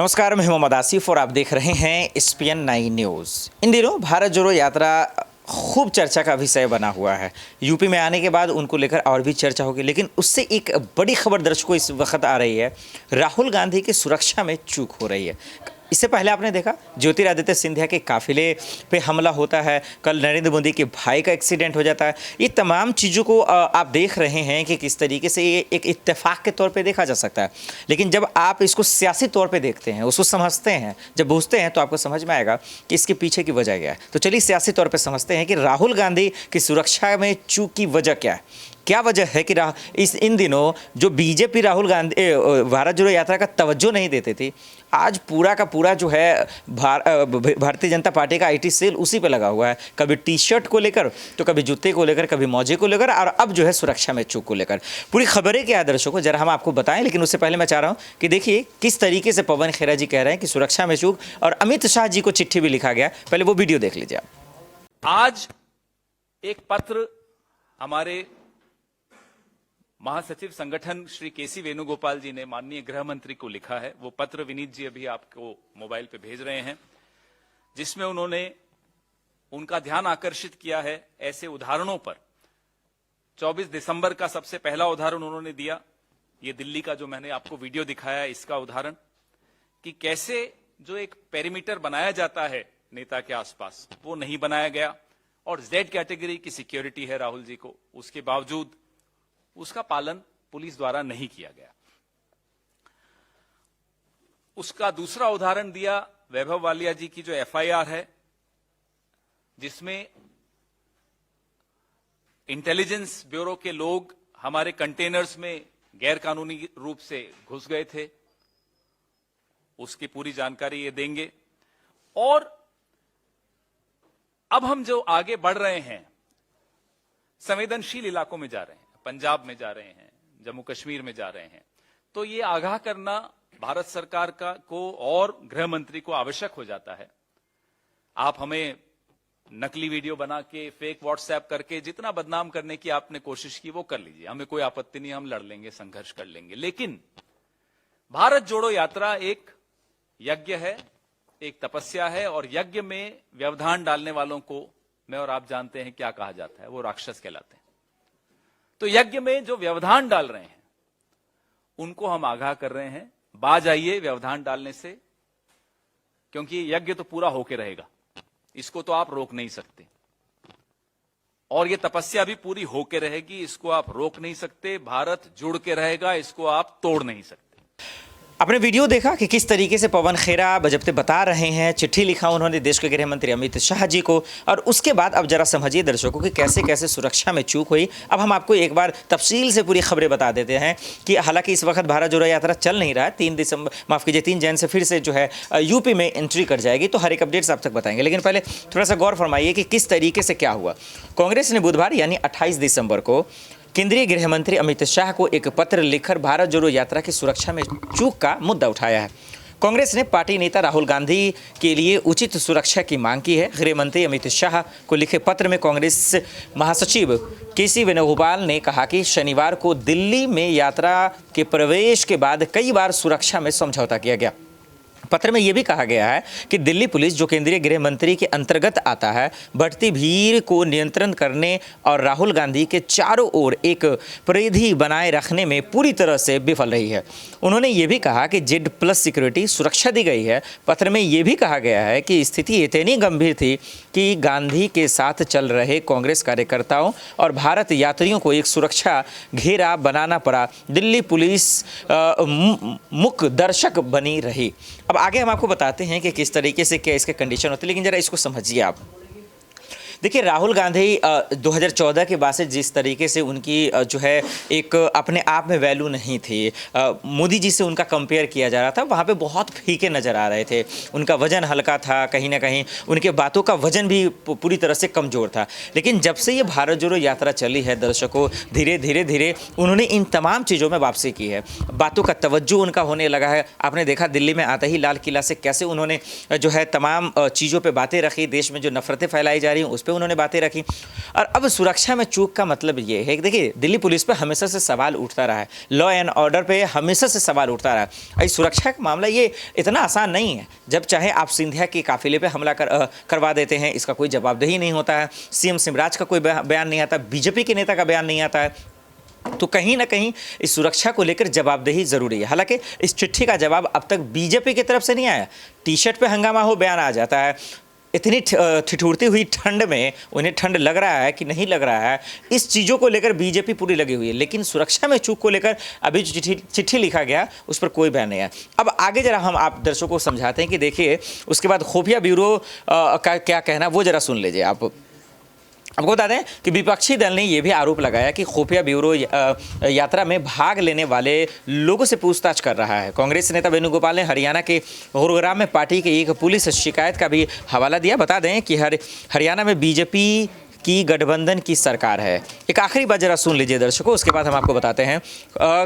नमस्कार, मैं मोहम्मद आसिफ और आप देख रहे हैं SPN 9 न्यूज़। इन दिनों भारत जोड़ो यात्रा खूब चर्चा का विषय बना हुआ है। यूपी में आने के बाद उनको लेकर और भी चर्चा होगी, लेकिन उससे एक बड़ी खबर दर्शकों इस वक्त आ रही है। राहुल गांधी की सुरक्षा में चूक हो रही है। इससे पहले आपने देखा ज्योतिरादित्य सिंधिया के काफिले पे हमला होता है, कल नरेंद्र मोदी के भाई का एक्सीडेंट हो जाता है। ये तमाम चीज़ों को आप देख रहे हैं कि किस तरीके से ये एक इत्तेफाक के तौर पे देखा जा सकता है, लेकिन जब आप इसको सियासी तौर पे देखते हैं, उसको समझते हैं, जब बूझते हैं तो आपको समझ में आएगा कि इसके पीछे की वजह क्या है। तो चलिए सियासी तौर पर समझते हैं कि राहुल गांधी की सुरक्षा में चूक की वजह क्या है। क्या वजह है कि इन दिनों जो बीजेपी राहुल गांधी भारत जोड़ो यात्रा का तवज्जो नहीं देते थे, आज पूरा का पूरा जो है भारतीय जनता पार्टी का IT सेल उसी पे लगा हुआ है। कभी टी-शर्ट को लेकर, तो कभी जूते को लेकर, कभी मौजे को लेकर, और अब जो है सुरक्षा में चूक को लेकर। पूरी खबरें क्या है दर्शकों, जरा हम आपको बताएं, लेकिन उससे पहले मैं चाह रहा हूं कि देखिए किस तरीके से पवन खेरा जी कह रहे हैं कि सुरक्षा में चूक, और अमित शाह जी को चिट्ठी भी लिखा गया। पहले वो वीडियो देख लीजिए आप। आज एक पत्र हमारे महासचिव संगठन श्री KC वेणुगोपाल जी ने माननीय गृह मंत्री को लिखा है। वो पत्र विनीत जी अभी आपको मोबाइल पे भेज रहे हैं, जिसमें उन्होंने उनका ध्यान आकर्षित किया है ऐसे उदाहरणों पर। 24 दिसंबर का सबसे पहला उदाहरण उन्होंने दिया, ये दिल्ली का जो मैंने आपको वीडियो दिखाया इसका उदाहरण, कि कैसे जो एक पेरीमीटर बनाया जाता है नेता के आसपास वो नहीं बनाया गया, और Z कैटेगरी की सिक्योरिटी है राहुल जी को, उसके बावजूद उसका पालन पुलिस द्वारा नहीं किया गया। उसका दूसरा उदाहरण दिया वैभव वालिया जी की जो FIR है, जिसमें इंटेलिजेंस ब्यूरो के लोग हमारे कंटेनर्स में गैर कानूनी रूप से घुस गए थे। उसकी पूरी जानकारी ये देंगे। और अब हम जो आगे बढ़ रहे हैं, संवेदनशील इलाकों में जा रहे हैं, पंजाब में जा रहे हैं, जम्मू कश्मीर में जा रहे हैं, तो ये आगाह करना भारत सरकार को और गृह मंत्री को आवश्यक हो जाता है। आप हमें नकली वीडियो बना के, फेक WhatsApp करके जितना बदनाम करने की आपने कोशिश की वो कर लीजिए, हमें कोई आपत्ति नहीं, हम लड़ लेंगे, संघर्ष कर लेंगे। लेकिन भारत जोड़ो यात्रा एक यज्ञ है, एक तपस्या है, और यज्ञ में व्यवधान डालने वालों को मैं और आप जानते हैं क्या कहा जाता है, वो राक्षस कहलाते हैं। तो यज्ञ में जो व्यवधान डाल रहे हैं उनको हम आगाह कर रहे हैं, बाज आइए व्यवधान डालने से, क्योंकि यज्ञ तो पूरा होके रहेगा, इसको तो आप रोक नहीं सकते, और ये तपस्या भी पूरी होके रहेगी, इसको आप रोक नहीं सकते। भारत जुड़ के रहेगा, इसको आप तोड़ नहीं सकते। आपने वीडियो देखा कि किस तरीके से पवन खेरा बजबते बता रहे हैं, चिट्ठी लिखा उन्होंने देश के गृह मंत्री अमित शाह जी को, और उसके बाद अब जरा समझिए दर्शकों कि कैसे कैसे सुरक्षा में चूक हुई। अब हम आपको एक बार तफसील से पूरी खबरें बता देते हैं कि हालांकि इस वक्त भारत जोड़ो यात्रा चल नहीं रहा है, 3 जैन से फिर से जो है यूपी में एंट्री कर जाएगी, तो हर एक अपडेट्स आप तक बताएंगे। लेकिन पहले थोड़ा सा गौर फरमाइए कि किस तरीके से क्या हुआ। कांग्रेस ने बुधवार यानी 28 दिसंबर को केंद्रीय गृह मंत्री अमित शाह को एक पत्र लिखकर भारत जोड़ो यात्रा की सुरक्षा में चूक का मुद्दा उठाया है। कांग्रेस ने पार्टी नेता राहुल गांधी के लिए उचित सुरक्षा की मांग की है। गृह मंत्री अमित शाह को लिखे पत्र में कांग्रेस महासचिव KC वेणुगोपाल ने कहा कि शनिवार को दिल्ली में यात्रा के प्रवेश के बाद कई बार सुरक्षा में समझौता किया गया। पत्र में यह भी कहा गया है कि दिल्ली पुलिस, जो केंद्रीय गृह मंत्री के अंतर्गत आता है, बढ़ती भीड़ को नियंत्रण करने और राहुल गांधी के चारों ओर एक परिधि बनाए रखने में पूरी तरह से विफल रही है। उन्होंने ये भी कहा कि Z+ सिक्योरिटी सुरक्षा दी गई है। पत्र में यह भी कहा गया है कि स्थिति इतनी गंभीर थी कि गांधी के साथ चल रहे कांग्रेस कार्यकर्ताओं और भारत यात्रियों को एक सुरक्षा घेरा बनाना पड़ा। दिल्ली पुलिस मुख्य दर्शक बनी रही। अब आगे हम आपको बताते हैं कि किस तरीके से क्या इसके कंडीशन होते हैं, लेकिन जरा इसको समझिए आप। देखिए, राहुल गांधी 2014 के बाद से जिस तरीके से उनकी जो है एक अपने आप में वैल्यू नहीं थी, मोदी जी से उनका कंपेयर किया जा रहा था, वहाँ पे बहुत फीके नज़र आ रहे थे। उनका वजन हल्का था, कहीं ना कहीं उनके बातों का वजन भी पूरी तरह से कमज़ोर था। लेकिन जब से ये भारत जोड़ो यात्रा चली है दर्शकों, धीरे धीरे धीरे उन्होंने इन तमाम चीज़ों में वापसी की है। बातों का तवज्जो उनका होने लगा है। आपने देखा दिल्ली में आते ही लाल किला से कैसे उन्होंने जो है तमाम चीज़ों पर बातें रखी, देश में जो नफरतें फैलाई जा रही हैं उस पर उन्होंने बातें रखी। और अब सुरक्षा में चूक का मतलब ये है कि देखिए, दिल्ली पुलिस पे हमेशा से सवाल उठता रहा है, लॉ एंड ऑर्डर पे हमेशा से सवाल उठता रहा है। सुरक्षा का मामला ये इतना आसान नहीं है। जब चाहे आप सिंधिया के काफिले पे हमला करवा देते हैं, इसका कोई जवाबदेही नहीं होता है। सीएम शिवराज का कोई बयान नहीं आता, बीजेपी के नेता का बयान नहीं आता है। तो कहीं ना कहीं इस सुरक्षा को लेकर जवाबदेही जरूरी है। हालांकि इस चिट्ठी का जवाब अब तक बीजेपी की तरफ से नहीं आया। टी शर्ट पे हंगामा हो, बयान आ जाता है। इतनी ठिठुरती हुई ठंड में उन्हें ठंड लग रहा है कि नहीं लग रहा है, इस चीज़ों को लेकर बीजेपी पूरी लगी हुई है। लेकिन सुरक्षा में चूक को लेकर अभी जो चिट्ठी लिखा गया उस पर कोई बयान नहीं है। अब आगे जरा हम आप दर्शकों को समझाते हैं कि देखिए उसके बाद खुफिया ब्यूरो का क्या कहना, वो जरा सुन लीजिए आप। आपको बता दें कि विपक्षी दल ने यह भी आरोप लगाया कि खुफिया ब्यूरो यात्रा में भाग लेने वाले लोगों से पूछताछ कर रहा है। कांग्रेस नेता वेणुगोपाल ने हरियाणा के गुरुग्राम में पार्टी की एक पुलिस शिकायत का भी हवाला दिया। बता दें कि हरियाणा में बीजेपी की गठबंधन की सरकार है। एक आखिरी बार जरा सुन लीजिए दर्शकों, उसके बाद हम आपको बताते हैं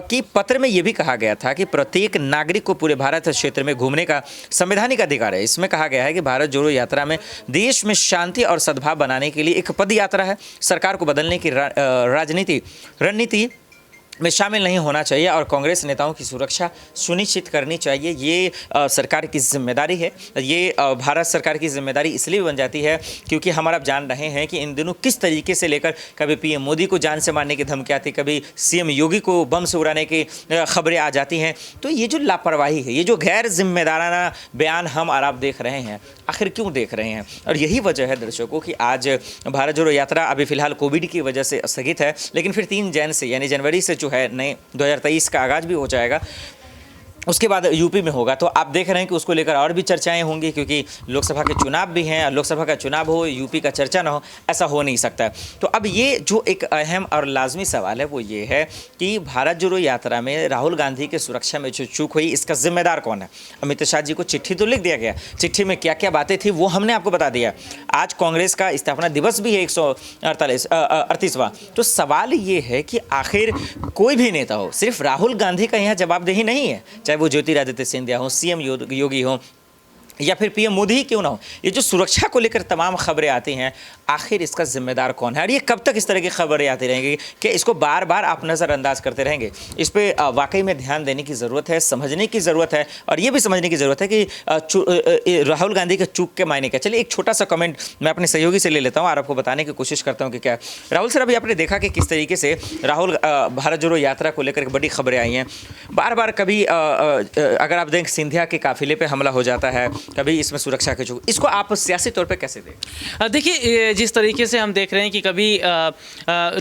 कि पत्र में यह भी कहा गया था कि प्रत्येक नागरिक को पूरे भारत क्षेत्र में घूमने का संवैधानिक अधिकार है। इसमें कहा गया है कि भारत जोड़ो यात्रा में देश में शांति और सद्भाव बनाने के लिए एक पद यात्रा है। सरकार को बदलने की रणनीति में शामिल नहीं होना चाहिए और कांग्रेस नेताओं की सुरक्षा सुनिश्चित करनी चाहिए। ये सरकार की जिम्मेदारी है। ये भारत सरकार की जिम्मेदारी इसलिए बन जाती है क्योंकि हम आप जान रहे हैं कि इन दिनों किस तरीके से लेकर कभी पीएम मोदी को जान से मारने की धमकी आती, कभी सीएम योगी को बम से उड़ाने की खबरें आ जाती हैं। तो ये जो लापरवाही है, ये जो गैर जिम्मेदाराना बयान हम और आप देख रहे हैं, आखिर क्यों देख रहे हैं? और यही वजह है दर्शकों कि आज भारत जोड़ो यात्रा अभी फिलहाल कोविड की वजह से स्थगित है, लेकिन फिर 3 जैन से यानी जनवरी से है नए 2023 का आगाज भी हो जाएगा। उसके बाद यूपी में होगा। तो आप देख रहे हैं कि उसको लेकर और भी चर्चाएं होंगी क्योंकि लोकसभा के चुनाव भी हैं। लोकसभा का चुनाव हो, यूपी का चर्चा ना हो, ऐसा हो नहीं सकता। तो अब ये जो एक अहम और लाजमी सवाल है वो ये है कि भारत जोड़ो यात्रा में राहुल गांधी के सुरक्षा में जो चूक हुई, इसका जिम्मेदार कौन है? अमित शाह जी को चिट्ठी तो लिख दिया गया, चिट्ठी में क्या क्या बातें थी वो हमने आपको बता दिया। आज कांग्रेस का स्थापना दिवस भी है 138वां। तो सवाल ये है कि आखिर कोई भी नेता हो, सिर्फ राहुल गांधी का यहाँ जवाबदेही नहीं है, चाहे वो ज्योतिरादित्य सिंधिया हो, सीएम योगी हो या फिर पीएम मोदी ही क्यों ना हो। ये जो सुरक्षा को लेकर तमाम खबरें आती हैं, आखिर इसका जिम्मेदार कौन है? और ये कब तक इस तरह की खबरें आती रहेंगी कि इसको बार बार आप नज़रअंदाज करते रहेंगे? इस पे वाकई में ध्यान देने की ज़रूरत है, समझने की ज़रूरत है और ये भी समझने की ज़रूरत है कि राहुल गांधी के चूक के मायने क्या। चलिए एक छोटा सा कमेंट मैं अपने सहयोगी से ले लेता हूँ और आपको बताने की कोशिश करता हूँ कि क्या राहुल सर, अभी आपने देखा कि किस तरीके से राहुल भारत जोड़ो यात्रा को लेकर बड़ी खबरें आई हैं। बार बार कभी अगर आप देखें सिंधिया के काफिले पर हमला हो जाता है, कभी इसमें सुरक्षा के चूक, इसको आप सियासी तौर पे कैसे देखें? देखिए, जिस तरीके से हम देख रहे हैं कि कभी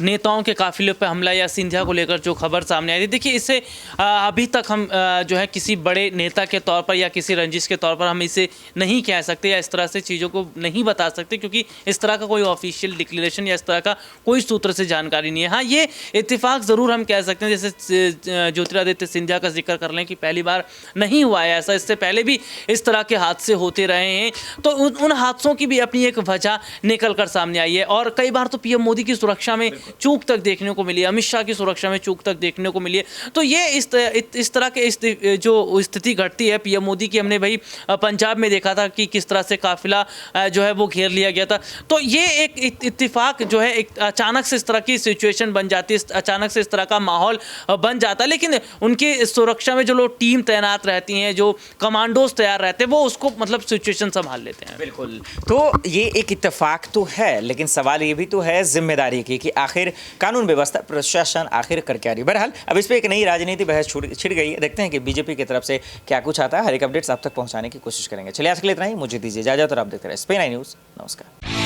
नेताओं के काफिले पे हमला या सिंधिया को लेकर जो खबर सामने आई थी, देखिए इससे अभी तक हम जो है किसी बड़े नेता के तौर पर या किसी रंजिश के तौर पर हम इसे नहीं कह सकते या इस तरह से चीज़ों को नहीं बता सकते क्योंकि इस तरह का कोई ऑफिशियल डिक्लेरेशन या इस तरह का कोई सूत्र से जानकारी नहीं है। हाँ, ये इत्तेफाक ज़रूर हम कह सकते हैं, जैसे ज्योतिरादित्य सिंधिया का जिक्र कर लें कि पहली बार नहीं हुआ है ऐसा, इससे पहले भी इस तरह के हादसे होते रहे हैं। तो उन हादसों की भी अपनी एक वजह निकल कर सामने आई है और कई बार तो पीएम मोदी की सुरक्षा में चूक तक देखने को मिली है, अमित शाह की सुरक्षा में चूक तक देखने को मिली है। तो ये इस तरह के जो स्थिति घटती है पीएम मोदी की, हमने भाई पंजाब में देखा था कि किस तरह से काफिला जो है वो घेर लिया गया था। तो ये एक इत्तेफाक जो है, एक अचानक से इस तरह की सिचुएशन बन जाती है, अचानक से इस तरह का माहौल बन जाता है। लेकिन उनकी सुरक्षा में जो लोग टीम तैनात रहती हैं, जो कमांडोज तैयार रहते हैं, वो उसको मतलब सिचुएशन संभाल लेते हैं। बिल्कुल। तो ये एक इत्तेफाक तो है, लेकिन सवाल ये भी तो है जिम्मेदारी की कि आखिर कानून व्यवस्था प्रशासन आखिर कर क्या रही। बहरहाल अब इस पर एक नई राजनीति बहस छिड़ गई है। देखते हैं कि बीजेपी की तरफ से क्या कुछ आता है। हर एक अपडेट्स आप तक पहुंचाने की कोशिश करेंगे। चलिए आज के लिए इतना ही, मुझे दीजिए इजाजत और आप देखते रहे स्पेन आई न्यूज़। नमस्कार।